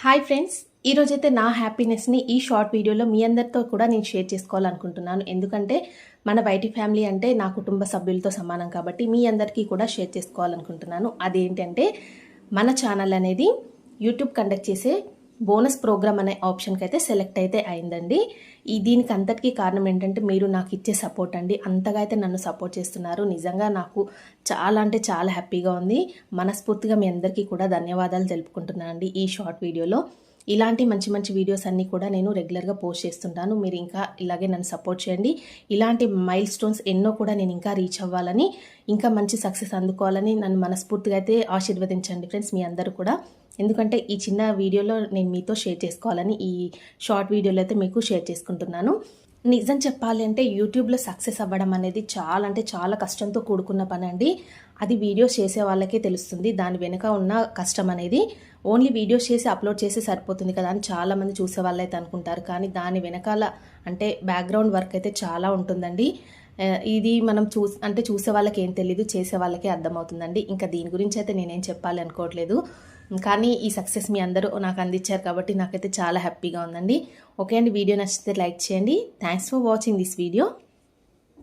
Hi friends, ఈరోజైతే నా హ్యాపీనెస్ని ఈ షార్ట్ వీడియోలో మీ అందరితో కూడా నేను షేర్ చేసుకోవాలనుకుంటున్నాను. ఎందుకంటే మన బయటి ఫ్యామిలీ అంటే నా కుటుంబ సభ్యులతో సమానం కాబట్టి మీ అందరికీ కూడా షేర్ చేసుకోవాలనుకుంటున్నాను. అదేంటంటే మన ఛానల్ అనేది యూట్యూబ్ కండక్ట్ చేసే బోనస్ ప్రోగ్రామ్ అనే ఆప్షన్కి అయితే సెలెక్ట్ అయితే అయిందండి. దీనికి అంతటికీ కారణం ఏంటంటే మీరు నాకు ఇచ్చే సపోర్ట్ అండి. అంతగా అయితే నన్ను సపోర్ట్ చేస్తున్నారు. నిజంగా నాకు చాలా అంటే చాలా హ్యాపీగా ఉంది. మనస్ఫూర్తిగా మీ అందరికీ కూడా ధన్యవాదాలు తెలుపుకుంటున్నాను అండి. ఈ షార్ట్ వీడియోలో ఇలాంటి మంచి మంచి వీడియోస్ అన్నీ కూడా నేను రెగ్యులర్గా పోస్ట్ చేస్తుంటాను. మీరు ఇంకా ఇలాగే నన్ను సపోర్ట్ చేయండి. ఇలాంటి మైల్ స్టోన్స్ ఎన్నో కూడా నేను ఇంకా రీచ్ అవ్వాలని, ఇంకా మంచి సక్సెస్ అందుకోవాలని నన్ను మనస్ఫూర్తిగా అయితే ఆశీర్వదించండి ఫ్రెండ్స్, మీ అందరూ కూడా. ఎందుకంటే ఈ చిన్న వీడియోలో నేను మీతో షేర్ చేసుకోవాలని ఈ షార్ట్ వీడియోలో అయితే మీకు షేర్ చేసుకుంటున్నాను. నిజం చెప్పాలి అంటే యూట్యూబ్లో సక్సెస్ అవ్వడం అనేది చాలా అంటే చాలా కష్టంతో కూడుకున్న పని అండి. అది వీడియోస్ చేసే వాళ్ళకే తెలుస్తుంది దాని వెనుక ఉన్న కష్టం అనేది. ఓన్లీ వీడియోస్ చేసి అప్లోడ్ చేసి సరిపోతుంది కదా అని చాలామంది చూసే వాళ్ళు అయితే అనుకుంటారు. కానీ దాని వెనకాల అంటే బ్యాక్గ్రౌండ్ వర్క్ అయితే చాలా ఉంటుందండి. ఇది మనం చూసే వాళ్ళకి ఏం తెలీదు, చేసే వాళ్ళకే అర్థమవుతుందండి. ఇంకా దీని గురించి అయితే నేనేం చెప్పాలి అనుకోవట్లేదు. కానీ ఈ సక్సెస్ మీ అందరూ నాకు అందించారు కాబట్టి నాకైతే చాలా హ్యాపీగా ఉందండి. ఓకే అండి, వీడియో నచ్చితే లైక్ చేయండి. Thanks for watching this video.